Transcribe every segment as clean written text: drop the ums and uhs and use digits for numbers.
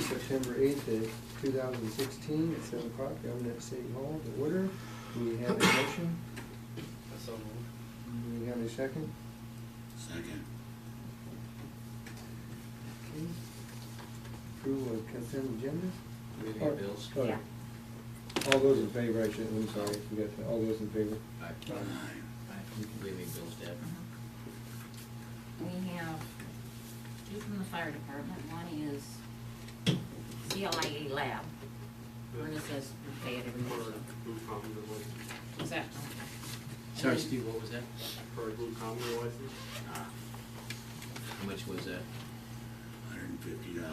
September 8th, 2016 at 7 o'clock, Alburnett City Hall, to order. Do we have a motion? So moved. Do we have a second? Second. Okay. Approval of consent agenda? Do we have any bills? Oh, Yeah. All those in favor, I should, I'm sorry, we got all those in favor. Aye. Aye. Do we have any bills, Deb? We have two from the fire department. One is CLIA lab. Verna says we pay it every month. Blue Commoner license. What's that? Sorry, Steve, what was that? For a Blue Commoner license. How much was that? $150.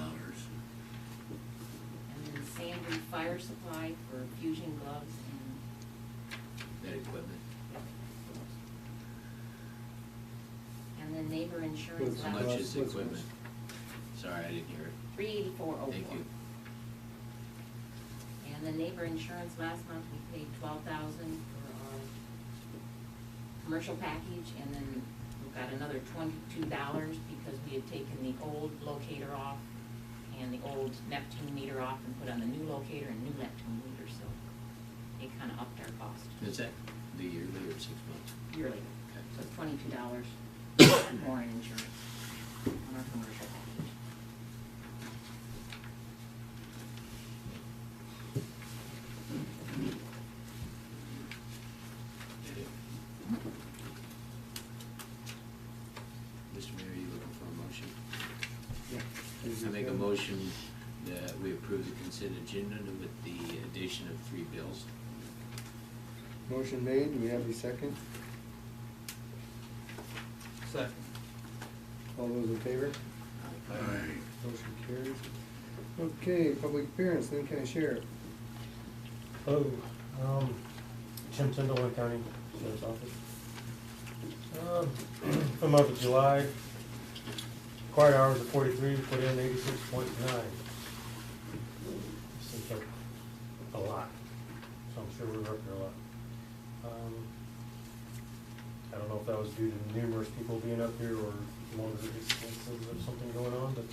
And then Sandry Fire Supply for fusion gloves and, That equipment? and then neighbor insurance. How What's- much is the what's- equipment? Sorry, I didn't hear it. $384.04. Thank you. And the neighbor insurance, last month we paid $12,000 for our commercial package, and then we've got another $22 because we had taken the old locator off and the old Neptune meter off and put on the new locator and new Neptune meter, so it kinda upped our cost Is that the yearly or 6 months? yearly. Okay. So it's $22 more in insurance on our commercial package. Mr. Mayor, are you looking for a motion? Yeah. I make a motion that we approve the consent agenda with the addition of 3 bills. Motion made, do we have a second? Second. All those in favor? Aye. Motion carries. Okay, public appearance, Lynn County Sheriff. Hello, Jim Tyndall, Lynn County Sheriff's Office. For the month of July, required hours of 43, put in 86.9. Seems like a lot, so I'm sure we're up there a lot. I don't know if that was due to numerous people being up here or more of instances of something going on, but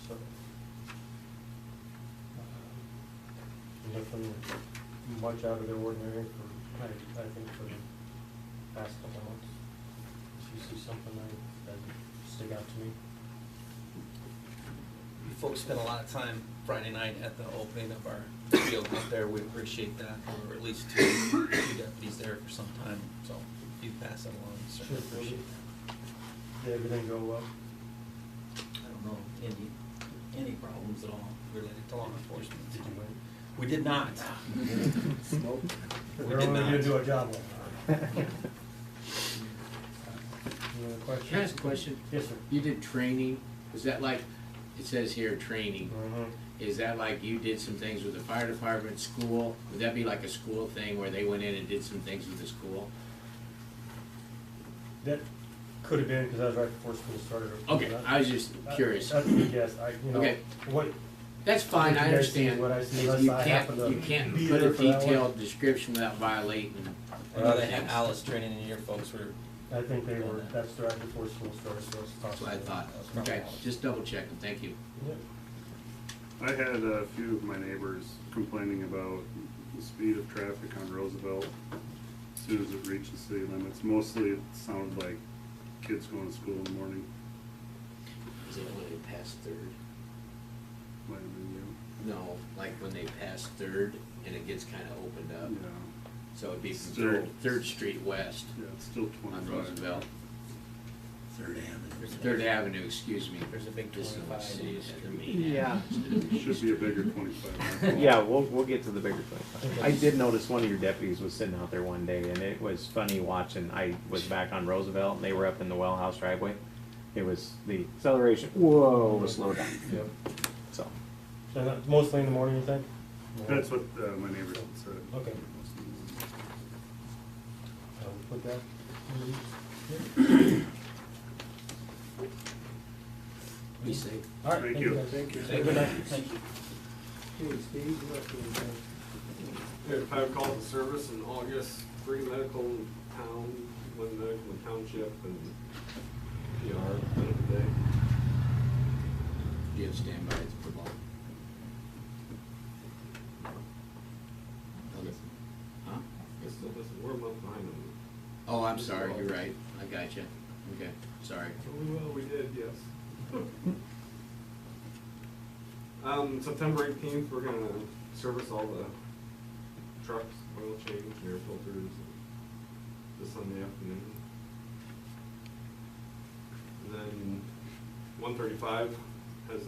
so. Nothing much out of the ordinary for, I think, for the past couple of months. If you see something that stick out to me. You folks spent a lot of time Friday night at the opening of our field out there. We appreciate that. There were at least two deputies there for some time, so if you pass that along, certainly Sure. appreciate that. Did everything go well? I don't know any problems at all related to law enforcement. Did you win? We did not. Nope. We We're did only not. gonna do our job well. Any other questions? Can I ask a question? Yes, sir. You did training, is that like, it says here training, is that like you did some things with the fire department, school? Would that be like a school thing where they went in and did some things with the school? That could have been, because I was right before school started. Okay, I was just curious. That's a good guess. Okay. What, That's fine, I What you guys see, understand. what I see, Is unless You I happen to can't be put a there for that one. detailed description without violating. I know they had Alice training and your folks were. I think they were, that's right before school started, so it's That's what I thought. That was probably Okay, Alice. just double checking, thank you. Yeah. I had a few of my neighbors complaining about the speed of traffic on Roosevelt as soon as it reaches city limits. Mostly it sounded like kids going to school in the morning. Is it when they pass Third? Might have been you. No, like when they pass Third and it gets kinda opened up. Yeah, So it'd be from Still- Third Street West yeah, it's still on 25. Roosevelt. 3rd Avenue. Third Avenue, excuse me. There's a big This is what 25. city is at the main Yeah. avenue. Should be a bigger 25. Yeah, we'll get to the bigger 25. I did notice one of your deputies was sitting out there one day, and it was funny watching. I was back on Roosevelt, and they were up in the well house driveway. It was the acceleration. Whoa, slow down. Yep. So So that's mostly in the morning, you think? That's what my neighbors had said. Okay. Put that. Be safe. All right, Thank you. guys. Thank you. Have a good night. Thank you. Okay, Steve, what else do we have? We had 5 calls of service in August, 3 medical in town, 1 medical in township, and PR at the end of the day. Do you have standby for both? Huh? It's still missing, we're a month behind them. Oh, I'm sorry, you're right, I got you. Okay, sorry. Well, we did, yes. September 18th, we're gonna service all the trucks, oil change, air filters, this Sunday afternoon. And then 135 is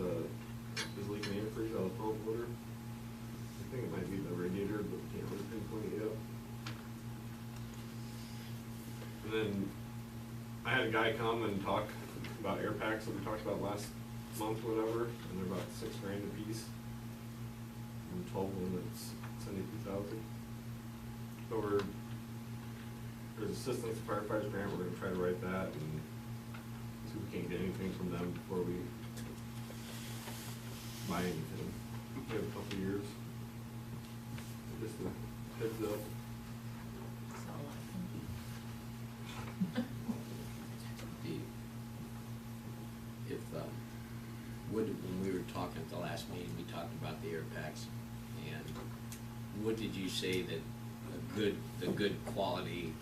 leaking antifreeze out of the pump motor. I think it might be the radiator, but can't really pinpoint it yet. And then I had a guy come and talk about air packs that we talked about last month or whatever, and they're about $6 grand a piece. And 12 of them, it's 72,000. So there's assistance firefighters grant, we're gonna try to write that and see if we can't get anything from them before we buy anything. We have a couple of years. Just a heads up. That's all I can do. If, when we were talking at the last meeting, we talked about the air packs, and what did you say that the good quality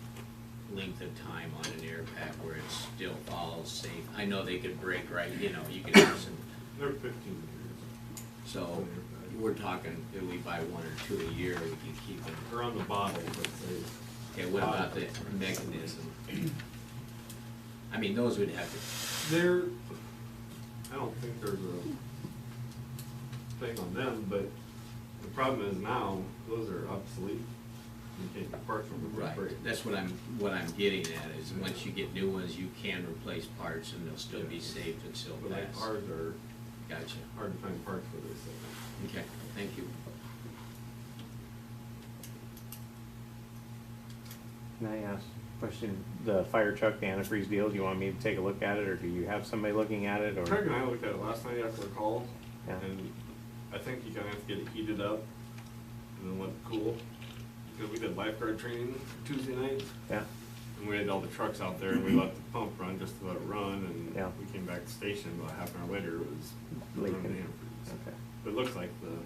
length of time on an air pack where it still follows safe? I know they could break, right, you know, you could have some, They're 15 years. so we're talking, if we buy one or two a year, we can keep them. They're on the bottle, let's say. Okay, what about the mechanism? I mean, those would have to, I don't think there's a thing on them, but the problem is now, those are obsolete. You can't get parts from them. right, that's what I'm getting at, is once you get new ones, you can replace parts and they'll still be safe and still But like pass. ours are Gotcha. hard to find parts for this thing. Okay, thank you. Can I ask a question? The fire truck, the antifreeze deal, do you want me to take a look at it, or do you have somebody looking at it, or? Craig and I looked at it last night after the call, Yeah. and I think you gotta have to get it heated up and then let it cool. Because we did lifeguard training Tuesday night, Yeah, and we had all the trucks out there, and we let the pump run just to let it run, and Yeah. we came back to the station, about half an hour later, it was Leaking. running antifreeze. okay, But it looks like the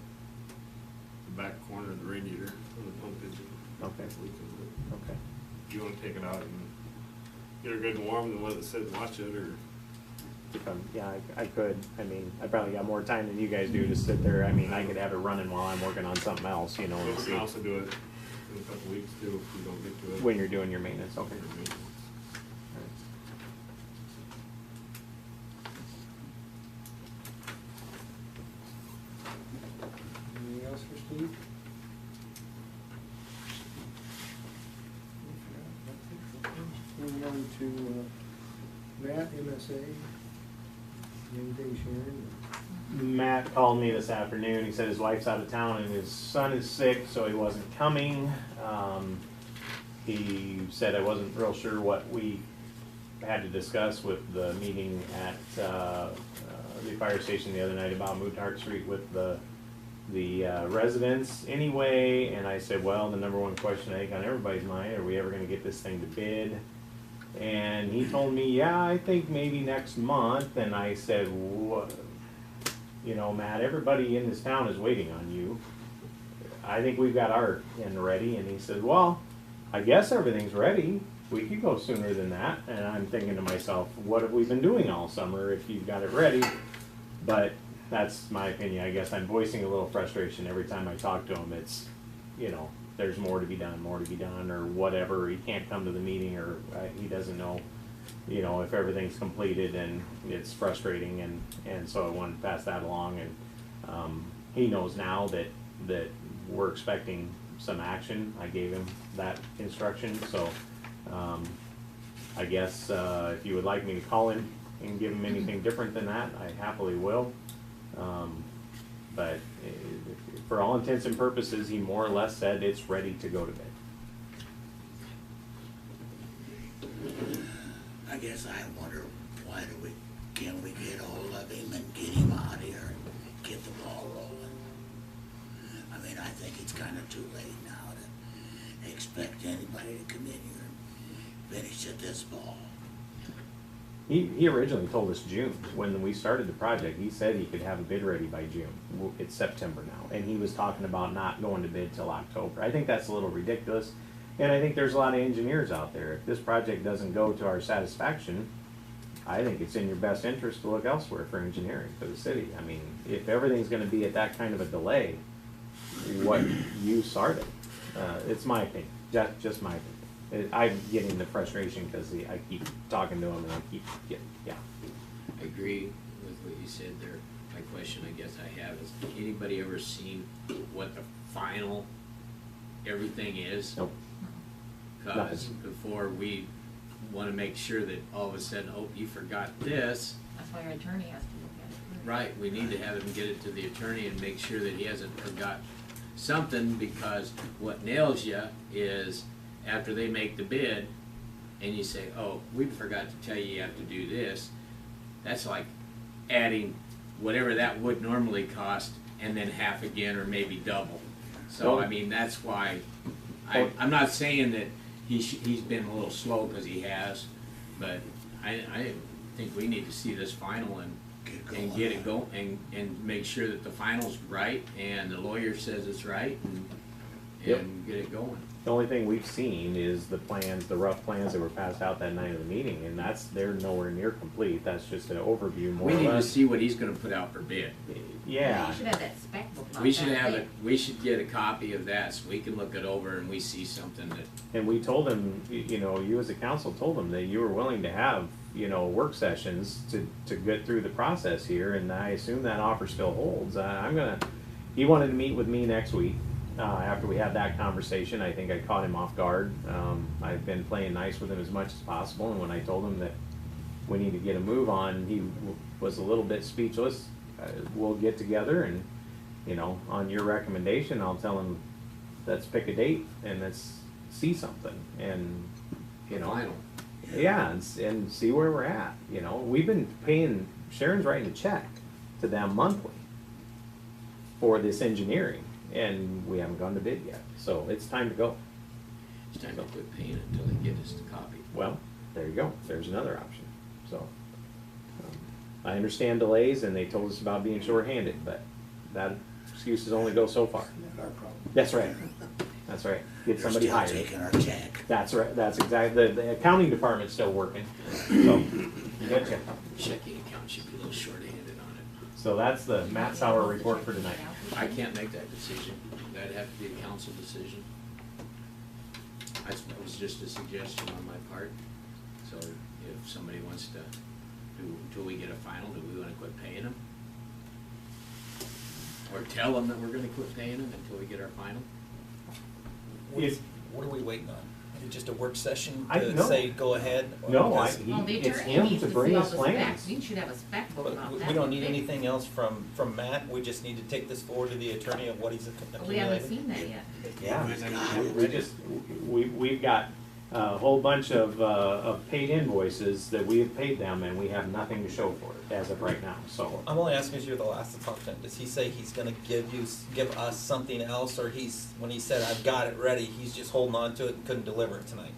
back corner of the radiator on the pump engine. Okay. is leaking. But okay. if you wanna take it out and get it good and warm, then let it sit and watch it, or Yeah, I could, I mean, I probably got more time than you guys do to sit there, I mean, I could have it running while I'm working on something else, you know, but and we see, can also do it in a couple weeks too, if we don't get to it. when you're doing your maintenance, okay. Your maintenance. Anything else for Steve? Moving on to Matt, MSA. Anything sharing? Matt called me this afternoon, he said his wife's out of town and his son is sick, so he wasn't coming. He said I wasn't real sure what we had to discuss with the meeting at, the fire station the other night about Mutart Street with the residents anyway, and I said, well, the number one question I think on everybody's mind, are we ever gonna get this thing to bid? And he told me, yeah, I think maybe next month, and I said, what? You know, Matt, everybody in this town is waiting on you. I think we've got our end ready, and he said, well, I guess everything's ready. We could go sooner than that, and I'm thinking to myself, what have we been doing all summer if you've got it ready? But that's my opinion. I guess I'm voicing a little frustration every time I talk to him. It's, you know, there's more to be done, or whatever. He can't come to the meeting, or he doesn't know, you know, if everything's completed, and it's frustrating, and so I wanted to pass that along, and he knows now that we're expecting some action. I gave him that instruction, so I guess if you would like me to call him and give him anything different than that, I happily will. But for all intents and purposes, he more or less said it's ready to go to bed. I guess I wonder, can we get hold of him and get him out here and get the ball rolling? I mean, I think it's kinda too late now to expect anybody to come in here and finish at this ball. He originally told us June. When we started the project, he said he could have a bid ready by June. It's September now, and he was talking about not going to bid till October. I think that's a little ridiculous, and I think there's a lot of engineers out there. If this project doesn't go to our satisfaction, I think it's in your best interest to look elsewhere for engineering for the city. I mean, if everything's gonna be at that kind of a delay, what you started, it's my opinion, just my opinion. I'm getting the frustration because I keep talking to him and I keep getting, yeah. I agree with what you said there. My question, I guess I have is, anybody ever seen what the final everything is? Nope. Cause Nothing. before we wanna make sure that all of a sudden, oh, you forgot this. That's why our attorney has to look at it. Right, we need to have him get it to the attorney and make sure that he hasn't forgot something, because what nails you is after they make the bid and you say, oh, we forgot to tell you have to do this, that's like adding whatever that would normally cost and then half again or maybe double. So, I mean, that's why, I'm not saying that he's been a little slow, because he has, but I think we need to see this final and get it going and make sure that the final's right and the lawyer says it's right and get it going. The only thing we've seen is the plans, the rough plans that were passed out that night of the meeting, and they're nowhere near complete. That's just an overview, more We or need to less. see what he's gonna put out for bid. Yeah. You should have that spec book. We should have it, we should get a copy of that so we can look it over and we see something that, And we told him, you as a council told him that you were willing to have, work sessions to get through the process here, and I assume that offer still holds. He wanted to meet with me next week. After we had that conversation, I think I caught him off guard. I've been playing nice with him as much as possible, and when I told him that we need to get a move on, he was a little bit speechless. We'll get together and, on your recommendation, I'll tell him, let's pick a date and let's see something, and, final. yeah, and see where we're at. We've been paying, Sharon's writing a check to them monthly for this engineering, and we haven't gone to bid yet, so it's time to go. It's time to quit paying it until they get us the copy. Well, there you go, there's another option, so. I understand delays, and they told us about being shorthanded, but that excuses only go so far. Not our problem. That's right, that's right, get They're somebody still hired. taking our check. That's right, that's exactly, the accounting department's still working, so, you betcha. Checking account should be a little short-handed on it. So that's the Matt Sauer report for tonight. I can't make that decision. That'd have to be a council decision. That was just a suggestion on my part. So if somebody wants to until we get a final, do we wanna quit paying them? Or tell them that we're gonna quit paying them until we get our final? What are we waiting on? Is it just a work session I- to no. say go ahead? Or No, because- Well, the it's attorney him needs to to bring see all us the plans. specs. We should have a spec book But about that. we don't need anything else from Matt, we just need to take this forward to the attorney of what he's But we haven't accumulated. seen that yet. Yeah, we've got a whole bunch of paid invoices that we have paid them, and we have nothing to show for it as of right now, so. I'm only asking because you're the last to talk to him. Does he say he's gonna give us something else, or when he said, I've got it ready, he's just holding on to it and couldn't deliver it tonight?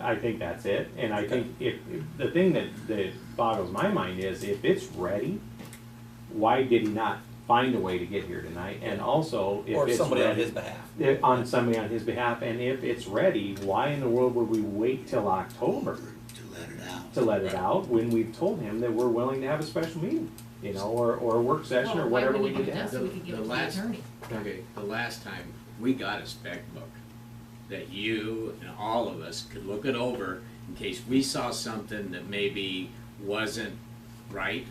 I think that's it, and I think if the thing that boggles my mind is, if it's ready, why did he not find a way to get here tonight? And also, if Or it's somebody on ready- his behalf. On somebody on his behalf, and if it's ready, why in the world would we wait till October To let it out. to let it out when we've told him that we're willing to have a special meeting, or a work session, or Well, why whatever would we he need do to that? have. So we could give it to the last- attorney. Okay, the last time, we got a spec book that you and all of us could look it over in case we saw something that maybe wasn't right,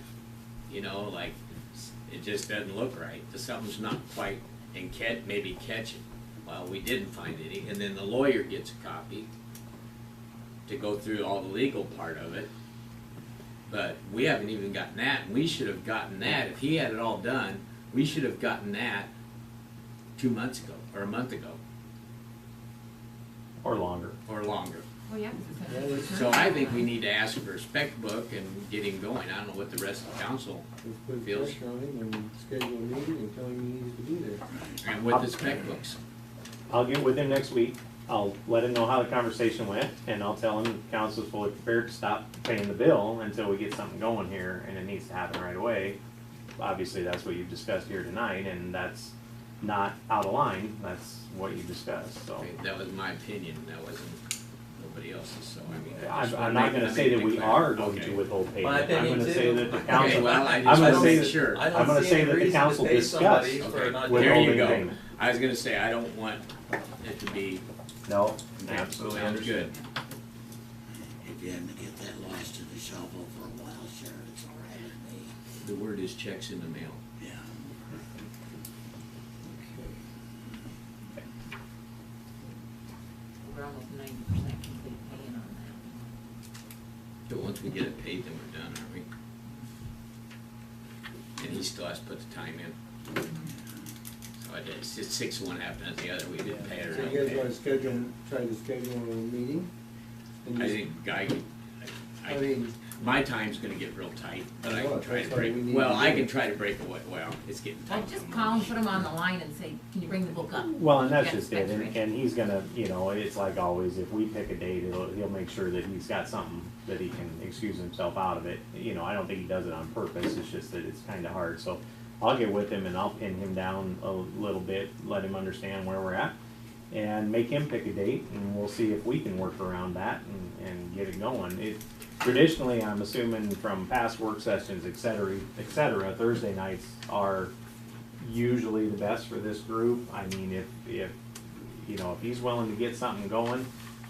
like it just doesn't look right, something's not quite, and maybe catch it. Well, we didn't find any, and then the lawyer gets a copy to go through all the legal part of it. But we haven't even gotten that, and we should have gotten that, if he had it all done, we should have gotten that 2 months ago, or a month ago, Or longer. or longer. Well, yeah, 'cause it's gonna be the So attorney. I think we need to ask for a spec book and get him going. I don't know what the rest of the council We'll put feels. pressure on him and schedule a meeting and tell him he needs to be there. And with the spec books. I'll get with him next week. I'll let him know how the conversation went, and I'll tell him the council's fully prepared to stop paying the bill until we get something going here, and it needs to happen right away. Obviously, that's what you've discussed here tonight, and that's not out of line, that's what you discussed, so. Okay, that was my opinion, that wasn't nobody else's, so I mean. I just I'm wanna not make- gonna I say make that we it are clear. going Okay. to withhold My payment. I'm opinion gonna say too. that the Okay, council, well, I I'm just gonna wanna say make that, sure. I I'm don't gonna see say any that the reason to council pay somebody discussed for Okay, not with there doing you withholding go. payment. I was gonna say, I don't want it to be. No, Okay, absolutely sounds understood. If you had to get that lost to the shovel for a while, sure, it's all right with me. The word is checks in the mail. Yeah. We're almost 90% complete paying on that. But once we get it paid, then we're done, aren't we? And he still has to put the time in. So it's just 6 of one, half dozen the other, we didn't pay it or So not you guys pay wanna it. try to schedule a meeting? And I just- think, I mean, my time's gonna get real tight, but I Well, can try that's to why break, we need well, to I do can it. try to break away, well, it's getting Well, tight. just call and put them on the line and say, can you bring the book up? Well, and that's Yeah, just it, that's right. and he's gonna, you know, it's like always, if we pick a date, he'll make sure that he's got something that he can excuse himself out of it. You know, I don't think he does it on purpose, it's just that it's kinda hard, so I'll get with him and I'll pin him down a little bit, let him understand where we're at, and make him pick a date, and we'll see if we can work around that and get it going. Traditionally, I'm assuming from past work sessions, et cetera, Thursday nights are usually the best for this group. I mean, if you know, if he's willing to get something going,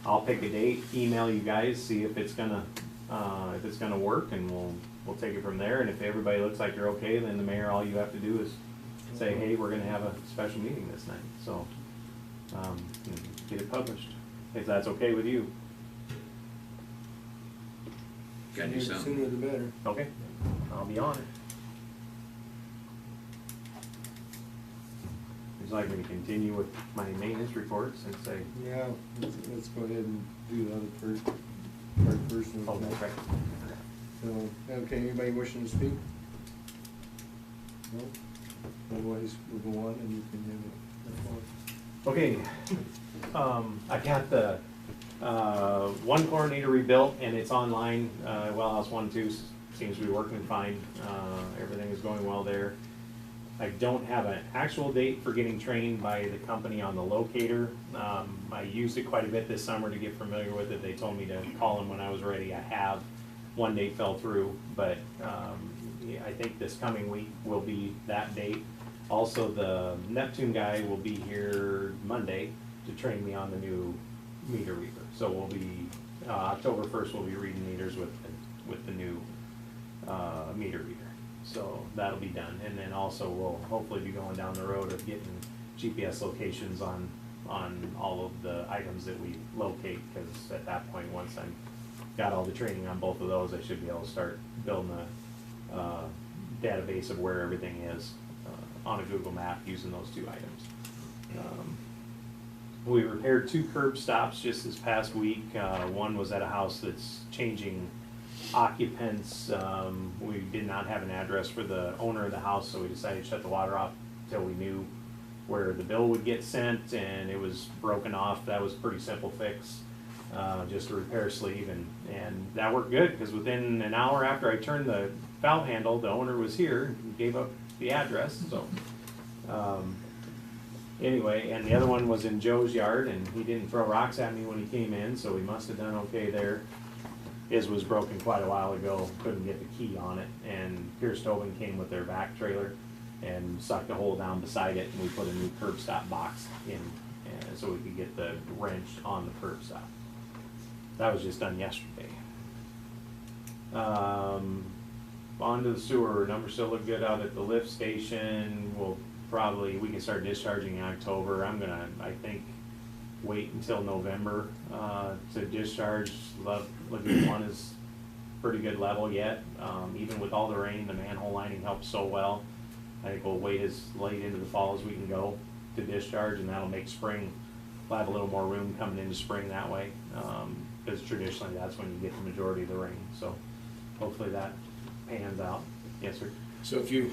I'll pick a date, email you guys, see if it's gonna work, and we'll take it from there. And if everybody looks like you're okay, then the mayor, all you have to do is say, hey, we're gonna have a special meeting this night, so, and get it published, if that's okay with you. Gotta do sooner something. sooner the better. Okay, I'll be on it. Would you like me to continue with my maintenance reports and say, Yeah, let's go ahead and do the other part first. oh, that's right. So, okay, anybody wishing to speak? No? Otherwise, we'll go on and you can have it. Okay, I got the, one chlorinator rebuilt and it's online, Wellhouse 1-2 seems to be working fine, everything is going well there. I don't have an actual date for getting trained by the company on the locator. I used it quite a bit this summer to get familiar with it. They told me to call them when I was ready. I have. One date fell through, but yeah, I think this coming week will be that date. Also, the Neptune guy will be here Monday to train me on the new meter reader. So we'll be, October 1st, we'll be reading meters with the new meter reader. So that'll be done, and then also we'll hopefully be going down the road of getting GPS locations on all of the items that we locate, because at that point, once I'm got all the training on both of those, I should be able to start building a database of where everything is on a Google map using those two items. We repaired 2 curb stops just this past week. One was at a house that's changing occupants. We did not have an address for the owner of the house, so we decided to shut the water off until we knew where the bill would get sent, and it was broken off. That was a pretty simple fix, just a repair sleeve, and that worked good, because within an hour after I turned the valve handle, the owner was here and gave up the address, so. Anyway, and the other one was in Joe's yard, and he didn't throw rocks at me when he came in, so he must have done okay there. His was broken quite a while ago, couldn't get the key on it, and Pierce Tobin came with their vac trailer and sucked a hole down beside it, and we put a new curb stop box in, and so we could get the wrench on the curb stop. That was just done yesterday. On to the sewer, numbers still look good out at the lift station. We can start discharging in October. I'm gonna, I think, wait until November to discharge. Lagoon 1 is pretty good level yet. Even with all the rain, the manhole lining helps so well. I think we'll wait as late into the fall as we can go to discharge, and that'll make spring, we'll have a little more room coming into spring that way. Because traditionally that's when you get the majority of the rain. So hopefully that pans out. Yes, sir. So if you,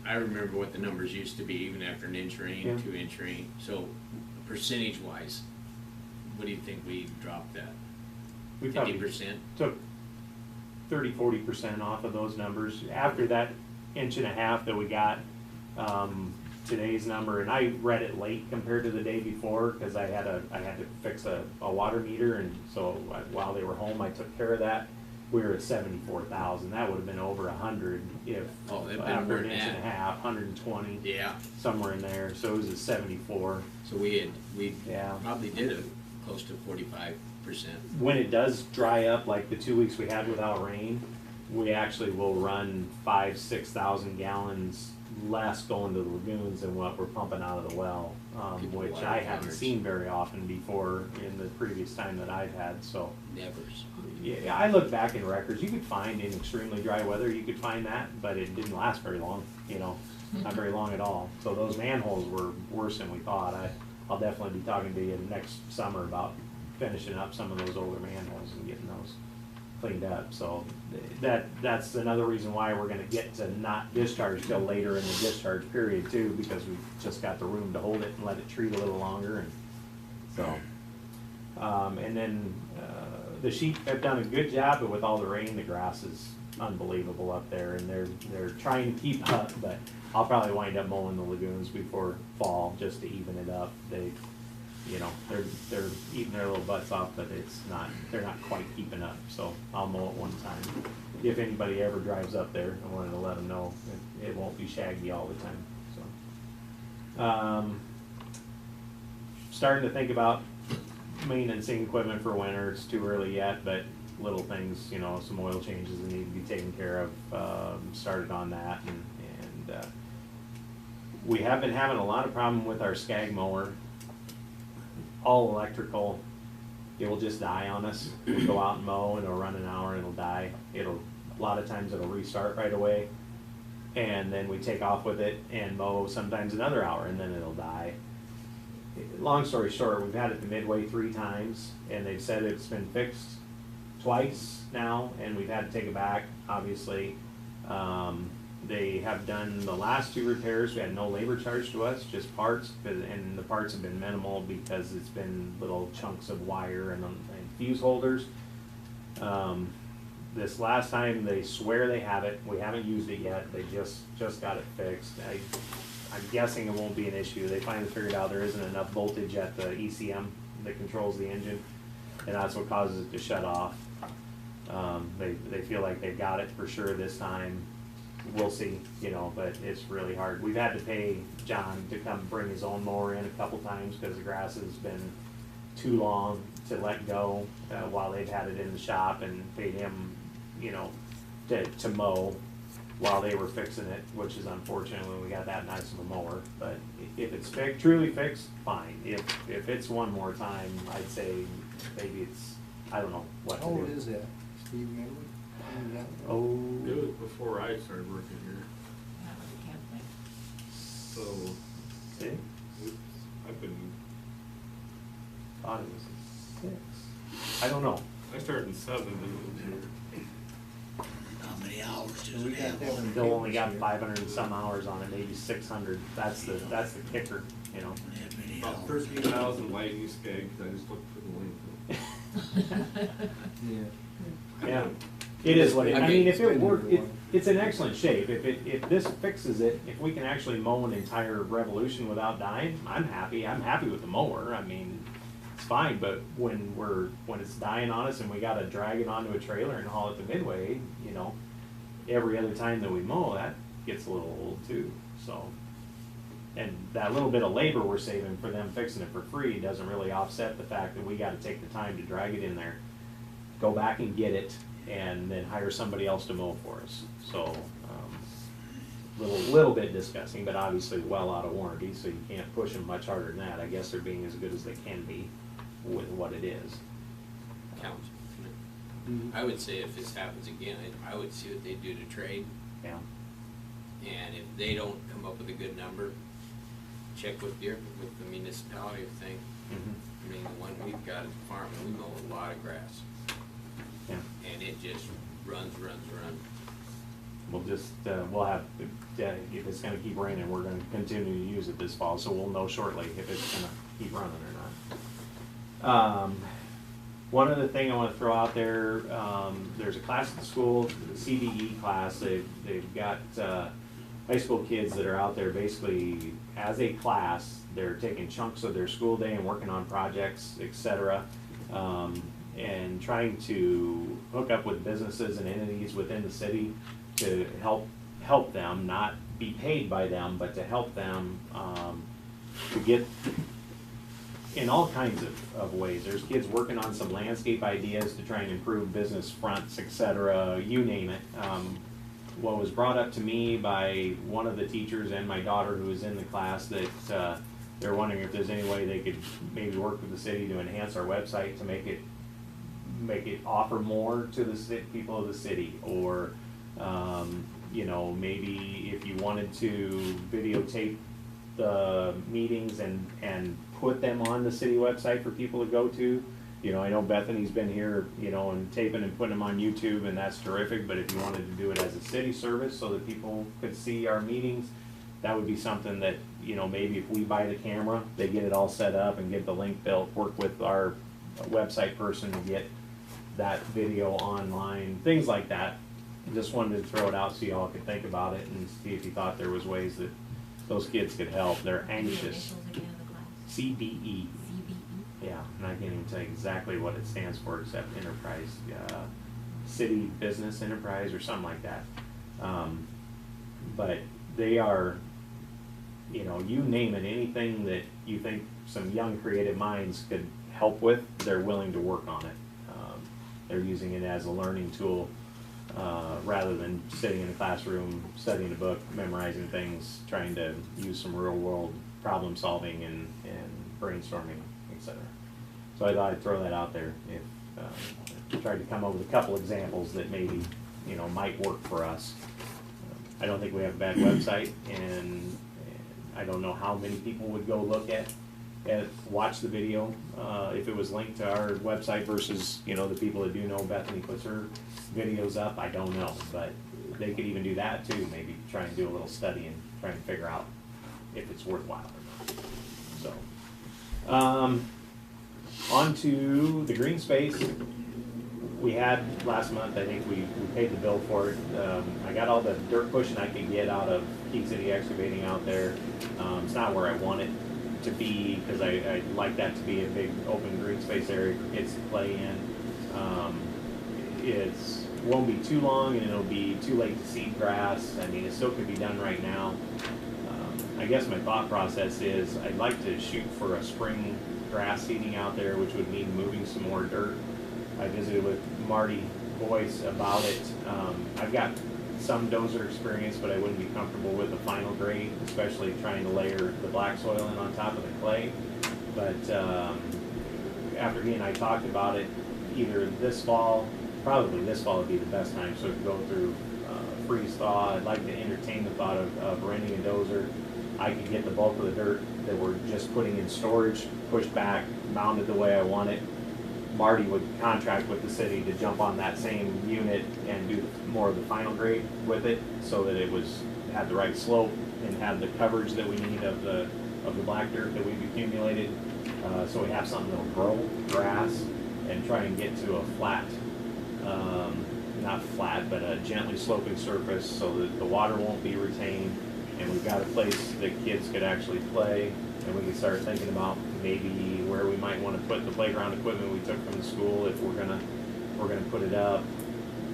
I remember what the numbers used to be, even after an inch rain, Yeah. 2 inch rain, so percentage wise, what do you think we dropped that? We probably 50%? took 30-40% off of those numbers. After that inch and a half that we got, today's number, and I read it late compared to the day before, cause I had to fix a water meter, and so while they were home, I took care of that. We were at 74,000, that would've been over 100 if, Oh, it'd been after more an than inch and a that. half, 120, Yeah, somewhere in there, so it was at 74. so we Yeah. probably did a close to 45%. When it does dry up, like the 2 weeks we had without rain, we actually will run 5,000-6,000 gallons less going to the lagoons than what we're pumping out of the well, People which water I haven't towers. seen very often before in the previous time that I've had, so. Nevers. Yeah, I look back in records, you could find in extremely dry weather, you could find that, but it didn't last very long, you know, not very long at all. So those manholes were worse than we thought. I'll definitely be talking to you next summer about finishing up some of those older manholes and getting those cleaned up. So that's another reason why we're gonna get to not discharge till later in the discharge period too, because we've just got the room to hold it and let it treat a little longer, and so. And then, the sheep have done a good job, but with all the rain, the grass is unbelievable up there, and they're trying to keep up, but I'll probably wind up mowing the lagoons before fall, just to even it up. They, you know, they're eating their little butts off, but they're not quite keeping up, so I'll mow it one time. If anybody ever drives up there, I wanted to let them know it won't be shaggy all the time, so. Starting to think about maintenancing equipment for winter. It's too early yet, but little things, you know, some oil changes that need to be taken care of, started on that, and we have been having a lot of problem with our Skag mower. All electrical, it will just die on us. We go out and mow and it'll run an hour and it'll die. A lot of times it'll restart right away, and then we take off with it and mow sometimes another hour and then it'll die. Long story short, we've had it to Midway 3 times, and they've said it's been fixed twice now, and we've had to take it back, obviously. They have done the last 2 repairs. We had no labor charge to us, just parts, and the parts have been minimal because it's been little chunks of wire and fuse holders. This last time, they swear they have it. We haven't used it yet. They just got it fixed. I'm guessing it won't be an issue. They finally figured out there isn't enough voltage at the ECM that controls the engine, and that's what causes it to shut off. They feel like they've got it for sure this time. We'll see, you know, but it's really hard. We've had to pay John to come bring his own mower in a couple times because the grass has been too long to let go while they've had it in the shop, and paid him, you know, to mow while they were fixing it, which is unfortunate when we got that nice of a mower. But if it's truly fixed, fine. If it's one more time, I'd say maybe it's, I don't know what to How do. old is that, Steve, remember? Oh, It was before I started working here, Yeah, we can't think. so 6? I've been, Thought it was 6. I don't know. I started in 7 and was here. How many hours does We it got have? that one. They'll only got 500 and some hours on it, maybe 600. That's the kicker, you know. That many About hours. 13,000 lighting Skag, 'cause I just looked for the link. Yeah. Yeah, it is what it, I Okay. mean, if it Spend worked, everyone. it's in excellent shape. If this fixes it, if we can actually mow an entire revolution without dying, I'm happy. I'm happy with the mower. I mean, it's fine, but when it's dying on us and we gotta drag it onto a trailer and haul it to Midway, you know, every other time that we mow, that gets a little old too, so. And that little bit of labor we're saving for them fixing it for free doesn't really offset the fact that we gotta take the time to drag it in there, go back and get it, and then hire somebody else to mow for us. So, little bit disgusting, but obviously well out of warranty, so you can't push them much harder than that. I guess they're being as good as they can be with what it is. Counts. Mhm. I would say if this happens again, I would see what they do to trade, Yeah, and if they don't come up with a good number, check with the municipality thing. mhm, I mean, the one we've got at the farm, we mow a lot of grass, yeah. and it just runs. We'll just, we'll have, if it's gonna keep raining, we're gonna continue to use it this fall, so we'll know shortly if it's gonna keep running or not. One other thing I want to throw out there, there's a class at the school, the CBE class. They've got high school kids that are out there basically as a class. They're taking chunks of their school day and working on projects, etc., and trying to hook up with businesses and entities within the city to help them, not be paid by them, but to help them to get in all kinds of ways. There's kids working on some landscape ideas to try and improve business fronts, etc., you name it. What was brought up to me by one of the teachers and my daughter who was in the class, that they're wondering if there's any way they could maybe work with the city to enhance our website to make it offer more to the people of the city, or you know, maybe if you wanted to videotape the meetings and put them on the city website for people to go to. You know, I know Bethany's been here, you know, and taping and putting them on YouTube, and that's terrific, but if you wanted to do it as a city service so that people could see our meetings, that would be something that, you know, maybe if we buy the camera, they get it all set up and get the link built, work with our website person to get that video online, things like that. Just wanted to throw it out so y'all could think about it and see if you thought there was ways that those kids could help. They're anxious. CBE. Yeah, and I can't even tell you exactly what it stands for except enterprise, city business enterprise or something like that. But they are, you know, you name it, anything that you think some young creative minds could help with, they're willing to work on it. They're using it as a learning tool rather than sitting in a classroom, studying a book, memorizing things, trying to use some real world problem solving and brainstorming, etc. So I thought I'd throw that out there. If tried to come up with a couple examples that maybe, you know, might work for us. I don't think we have a bad website, and I don't know how many people would go look at watch the video if it was linked to our website versus, you know, the people that do know Bethany puts her videos up. I don't know, but they could even do that too. Maybe try and do a little study and try and figure out if it's worthwhile or not. So, on to the green space. We had last month, I think we paid the bill for it. I got all the dirt pushing I could get out of Key City Excavating out there. It's not where I want it to be, because I'd like that to be a big open green space area for kids to play in. It won't be too long, and it'll be too late to seed grass. I mean, it still could be done right now. I guess my thought process is I'd like to shoot for a spring grass seeding out there, which would mean moving some more dirt. I visited with Marty Boyce about it. I've got some dozer experience, but I wouldn't be comfortable with the final grade, especially trying to layer the black soil in on top of the clay. But after he and I talked about it, either this fall, probably this fall would be the best time, so we could go through freeze thaw. I'd like to entertain the thought of renting a dozer. I could get the bulk of the dirt that we're just putting in storage pushed back, mounted the way I want it. Marty would contract with the city to jump on that same unit and do more of the final grade with it, so that it had the right slope and had the coverage that we need of the black dirt that we've accumulated. So we have something that'll grow grass and try and get to a flat, not flat, but a gently sloping surface so that the water won't be retained. And we've got a place that kids could actually play, and we can start thinking about maybe where we might want to put the playground equipment we took from the school if we're gonna put it up,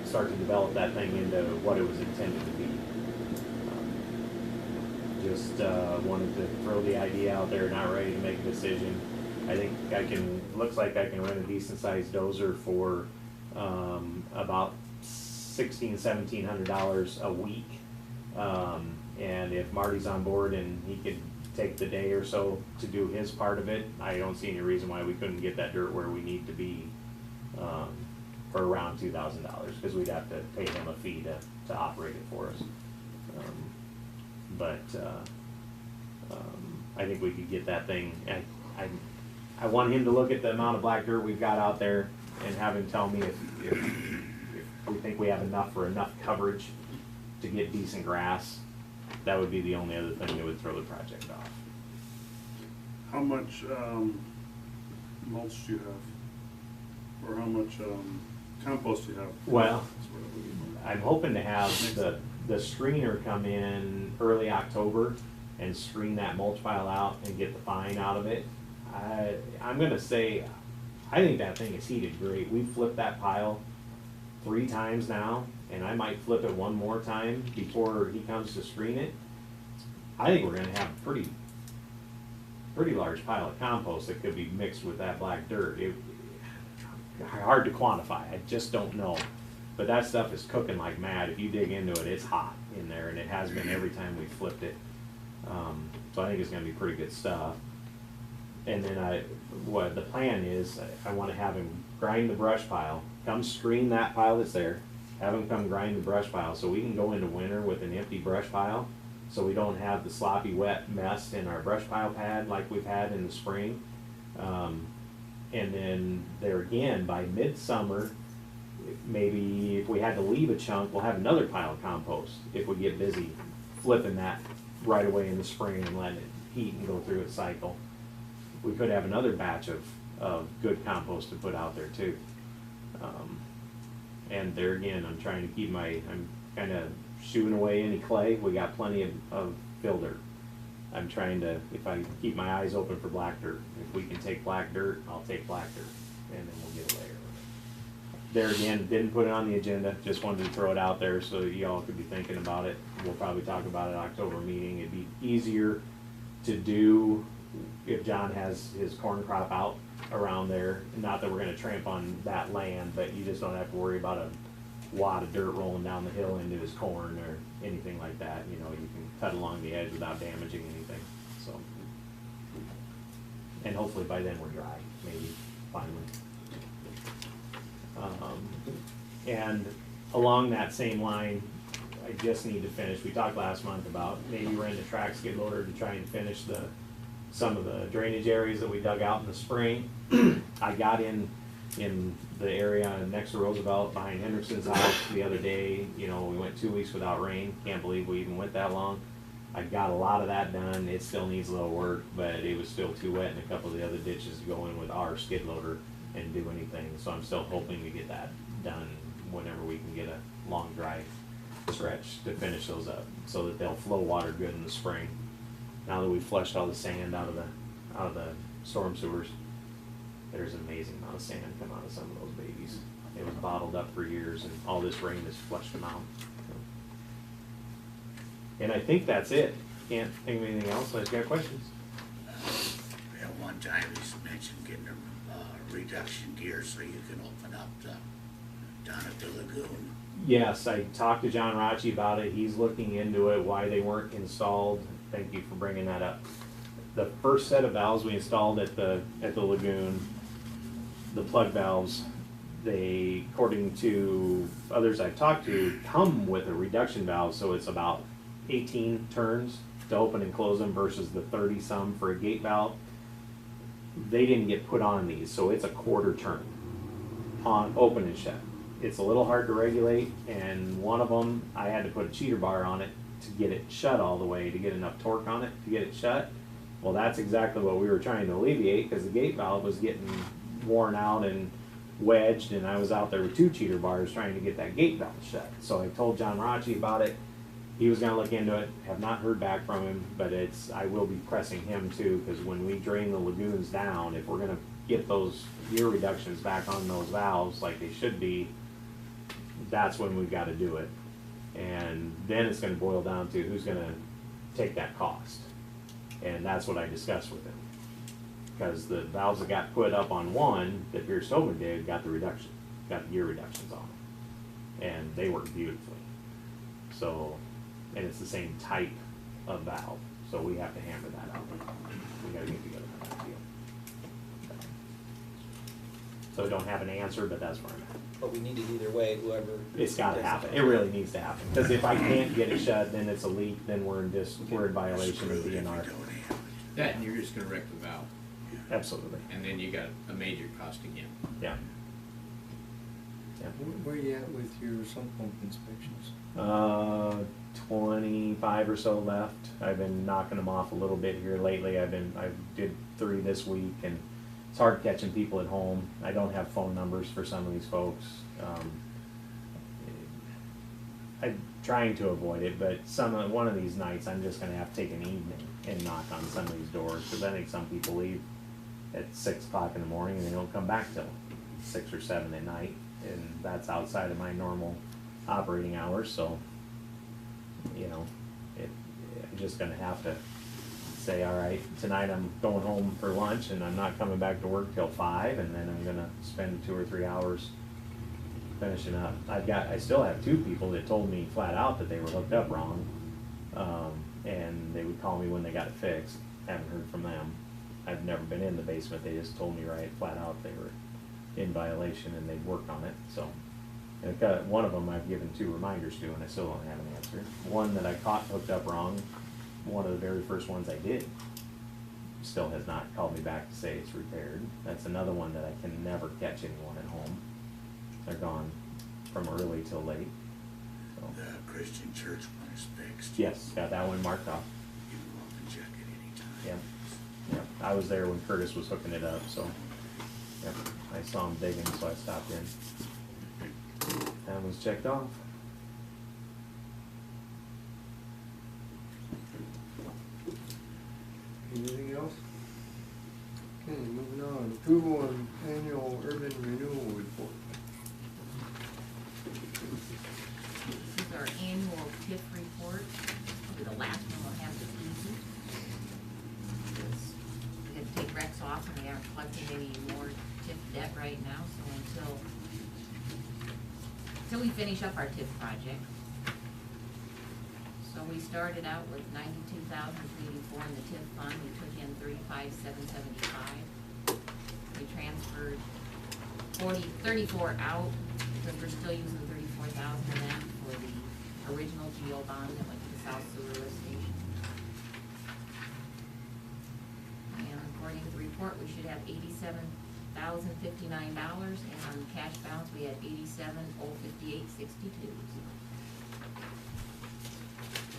start to develop that thing into what it was intended to be. Just wanted to throw the idea out there, not ready to make a decision. I think looks like I can rent a decent sized dozer for about $1,600–1,700 a week. And if Marty's on board and he could take the day or so to do his part of it, I don't see any reason why we couldn't get that dirt where we need to be for around $2,000, because we'd have to pay him a fee to operate it for us. I think we could get that thing. I want him to look at the amount of black dirt we've got out there and have him tell me if we think we have enough coverage to get decent grass. That would be the only other thing that would throw the project off. How much mulch do you have? Or how much, compost do you have? Well, That's what I believe. I'm hoping to have the screener come in early October and screen that mulch pile out and get the fine out of it. I'm gonna say, I think that thing is heated great. We've flipped that pile 3 times now, and I might flip it one more time before he comes to screen it. I think we're gonna have a pretty large pile of compost that could be mixed with that black dirt. Hard to quantify, I just don't know. But that stuff is cooking like mad. If you dig into it, it's hot in there, and it has been every time we flipped it. So I think it's gonna be pretty good stuff. And then what the plan is, I wanna have him grind the brush pile, come screen that pile that's there, have him come grind the brush pile, so we can go into winter with an empty brush pile, so we don't have the sloppy wet mess in our brush pile pad like we've had in the spring. And then there again, by midsummer, maybe if we had to leave a chunk, we'll have another pile of compost if we get busy flipping that right away in the spring and letting it heat and go through its cycle. We could have another batch of good compost to put out there too. And there again, I'm trying to keep I'm kind of shooing away any clay. We got plenty of fill dirt. I'm trying to, if I keep my eyes open for black dirt, if we can take black dirt, I'll take black dirt, and then we'll get a layer of it. There again, didn't put it on the agenda, just wanted to throw it out there so y'all could be thinking about it. We'll probably talk about it at October meeting. It'd be easier to do if John has his corn crop out around there. Not that we're gonna tramp on that land, but you just don't have to worry about a wad of dirt rolling down the hill into his corn or anything like that. You know, you can cut along the edge without damaging anything, so. And hopefully by then we're dry, maybe, finally. And along that same line, I just need to finish, we talked last month about maybe renting a track skid loader to try and finish some of the drainage areas that we dug out in the spring. I got in the area next to Roosevelt behind Henderson's house the other day. You know, we went 2 weeks without rain. Can't believe we even went that long. I got a lot of that done. It still needs a little work, but it was still too wet in a couple of the other ditches to go in with our skid loader and do anything. So I'm still hoping to get that done whenever we can get a long dry stretch to finish those up so that they'll flow water good in the spring. Now that we've flushed all the sand out of the storm sewers, there's an amazing amount of sand come out of some of those babies. It was bottled up for years, and all this rain has flushed them out. And I think that's it. Can't think of anything else. Unless you got questions. At one time, he mentioned getting a reduction gear so you can open up down at the lagoon. Yes, I talked to John Rachi about it. He's looking into it, why they weren't installed. Thank you for bringing that up. The first set of valves we installed at the lagoon, the plug valves, they, according to others I've talked to, come with a reduction valve, so it's about 18 turns to open and close them versus the 30 some for a gate valve. They didn't get put on these, so it's a quarter turn on open and shut. It's a little hard to regulate, and one of them, I had to put a cheater bar on it to get it shut all the way, to get enough torque on it to get it shut. Well, that's exactly what we were trying to alleviate, because the gate valve was getting worn out and wedged, and I was out there with 2 cheater bars trying to get that gate valve shut. So I told John Rachi about it. He was gonna look into it. Have not heard back from him, but I will be pressing him too, because when we drain the lagoons down, if we're gonna get those gear reductions back on those valves like they should be, that's when we've got to do it. And then it's gonna boil down to who's gonna take that cost. And that's what I discussed with him. Because the valves that got put up on one that Pierce Tobin did got the reduction, got the gear reductions on them. And they work beautifully. So, and it's the same type of valve. So we have to hammer that out. We gotta get together on that deal. So I don't have an answer, but that's where I'm at. But we need it either way, whoever. It's gotta happen. It really needs to happen. Because if I can't get it shut, then it's a leak, then we're in violation of DNR. That, and you're just gonna wreck the valve, Absolutely. and then you got a major cost again. Yeah. Yeah. Where are you at with your sump pump inspections? 25 or so left. I've been knocking them off a little bit here lately. I did 3 this week and it's hard catching people at home. I don't have phone numbers for some of these folks. I'm trying to avoid it, but one of these nights, I'm just gonna have to take an evening and knock on some of these doors, because I think some people leave at 6 o'clock in the morning and they don't come back till 6 or 7 at night, and that's outside of my normal operating hours, so, you know, I'm just gonna have to say, all right, tonight I'm going home for lunch and I'm not coming back to work till 5, and then I'm gonna spend 2 or 3 hours finishing up. I still have 2 people that told me flat out that they were hooked up wrong, and they would call me when they got it fixed. Haven't heard from them. I've never been in the basement, they just told me right flat out they were in violation and they'd worked on it, so. And I've got, one of them I've given 2 reminders to and I still don't have an answer. One that I caught hooked up wrong, one of the very first ones I did, still has not called me back to say it's repaired. That's another one that I can never catch anyone at home. They're gone from early till late, so. The Christian church one is fixed. Yes, got that one marked off. You can go up and check it anytime. Yep, yep. I was there when Curtis was hooking it up, so, yep, I saw him digging, so I stopped in. That was checked off. Anything else? Okay, moving on. Approval of annual urban renewal report. This is our annual TIF report. Probably the last one we'll have this easy. We had to take Rex off and we aren't collecting any more TIF debt right now, so until we finish up our TIF project. So we started out with $92,384 in the TIF fund, we took in $35,775. We transferred 34 out, because we're still using 34,000 of that for the original GO bond that went to the South Sewer Lift Station. And according to the report, we should have $87,059, and on cash balance, we had $87,058.62.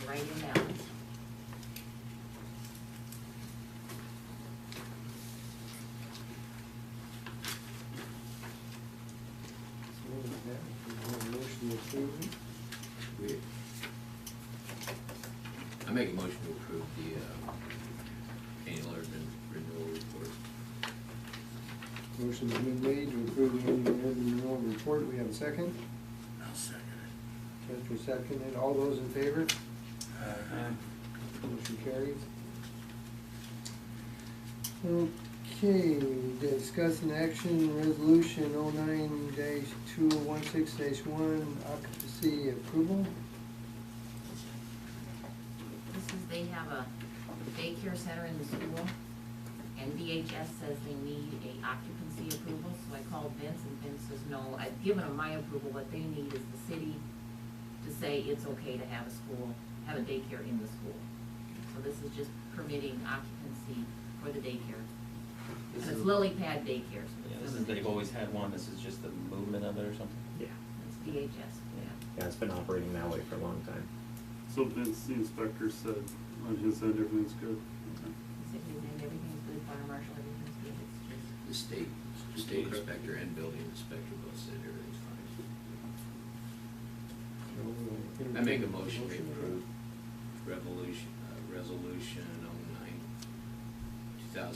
Right in balance. So what is that? We have a motion to approve it. I make a motion to approve the annual urban renewal report. Motion's been made to approve the annual urban renewal report. We have a second. I'll second it. Chester seconded. All those in favor? Motion carries. Okay, discuss an action resolution 09-2016-1 occupancy approval. This is, they have a daycare center in the school, and DHS says they need a occupancy approval, so I called Vince, and Vince says, no, I've given them my approval, what they need is the city to say it's okay to have a school, have a daycare in the school. So this is just permitting occupancy for the daycare. And it's lily pad daycare, so Yeah, it's this is, they've always had one, this is just the movement of it or something? Yeah, it's DHS, yeah. yeah, it's been operating that way for a long time. So Vince, the inspector, said on his end everything's good. He said his end, everything's good, fire marshal, everything's good, it's just. The state inspector and building inspector both said everything's fine. I make a motion to approve resolution 09-2016-1,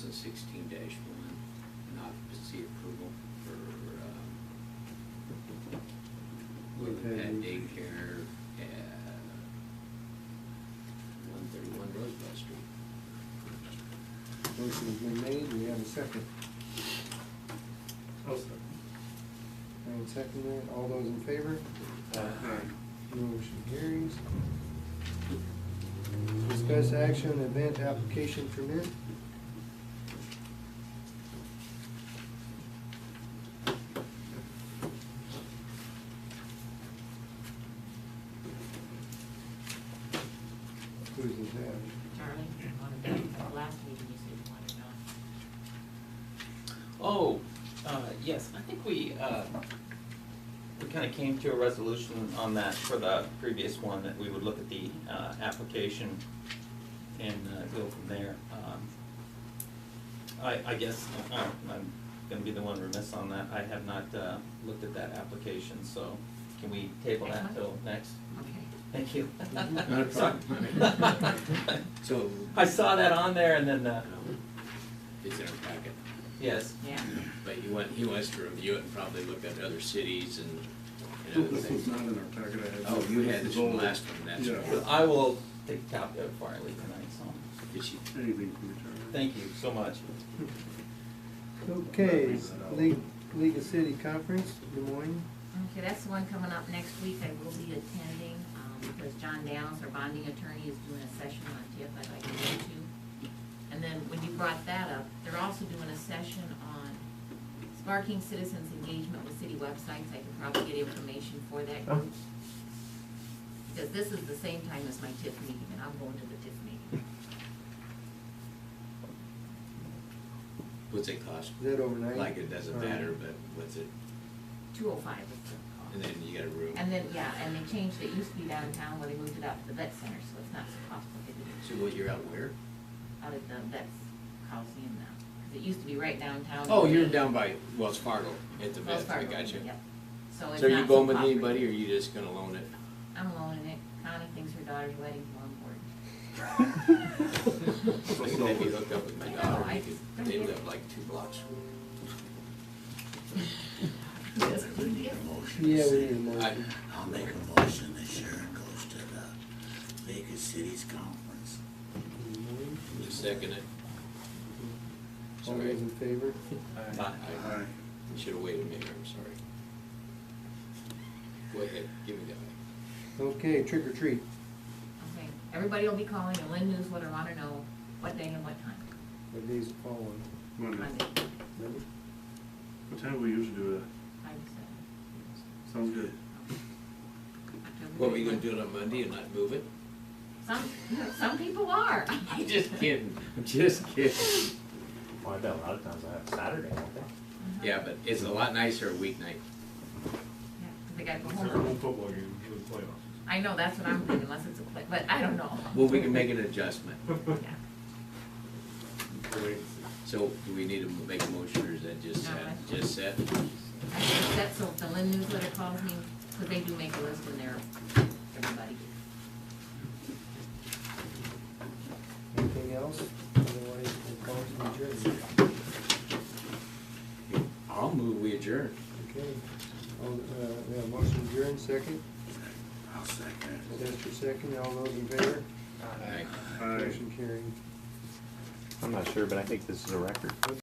an occupancy approval for, Lily Pad Daycare at 131 Rosebud Street. Motion's been made. We have a second. And seconded. All those in favor? Motion carries. Discuss action on event application permit. Whose is that? Charlie, you wanted that, the last meeting you said you wanted on. Oh, yes, I think we kind of came to a resolution on that for the previous one, that we would look at the application and go from there. I guess, I'm gonna be the one remiss on that. I have not, looked at that application, so can we table Next that month? till next? Okay. Thank you. Not a problem. So, I saw that on there and then, it's in our packet, yes. Yeah. but he wants to review it and probably look at other cities and other This was things. not in our packet, I had. Oh, you had this old. one last one, that's Yeah. right. I will take a copy of it before I leave tonight, so, Did she? Anything from you, Charlie. thank you so much. Okay, League of City Conference, Des Moines. Okay, that's the one coming up next week. I will be attending, because John Downs, our bonding attorney, is doing a session on TIF I'd like to go to. And then when you brought that up, they're also doing a session on sparking citizens' engagement with city websites. I can probably get information for that group. Because this is the same time as my TIF meeting, and I'm going to the TIF meeting. What's it cost? Is that overnight? Like, it doesn't matter, but what's it, 205 is the cost. and then you got a room. And then, yeah, and they changed, it used to be downtown, where they moved it out to the vet center, so it's not so cost prohibitive. So what, you're out where? Out at the Vets Coliseum now, because it used to be right downtown. Oh, you're down by Wells Fargo at the Wells vet, I Fargo, got you. Yep. So it's So are you not going with cost anybody, or prohibitive. you just gonna loan it? I'm loaning it. Connie thinks her daughter's wedding's more important. I can maybe hook up with my I know, daughter, I we could, don't they get live it. like 2 blocks from me. Yes, We need a motion. Yeah, we to need a say- motion. I'll make a motion that Sharon goes to the League of Cities Conference. Des Moines. Just second it. All Sorry, those in favor? Bye. Aye. I should've waited a minute, I'm sorry. Go ahead, give me that. Okay, trick or treat. Okay, everybody will be calling, and Lynn Newsletter want to know what day and what time. What days it fall on? Monday. Monday, Monday? What time do we usually do that? 5 to 7. Sounds good. What, were you gonna do it on Monday and not move it? Some people are. I'm just kidding, I'm just kidding. Well, I bet a lot of times I have Saturday, don't they? Yeah, but it's a lot nicer a weeknight. Yeah, 'cause they gotta go It's our home. home football game for the playoffs. I know, that's what I'm thinking, unless it's a play, but I don't know. Well, we can make an adjustment. Yeah. We'll wait and see. So, do we need to make a motion, or is that just No, set? that's- Just set? I think that's, so if the Lynn Newsletter calls me, because they do make a list in there, everybody. Anything else? Otherwise, we'll call to adjourn. I'll move, we adjourn. Okay. We have motion adjourned, second. I'll second it. That's your second. All those in favor? Aye. Aye. Motion carried. I'm not sure, but I think this is a record.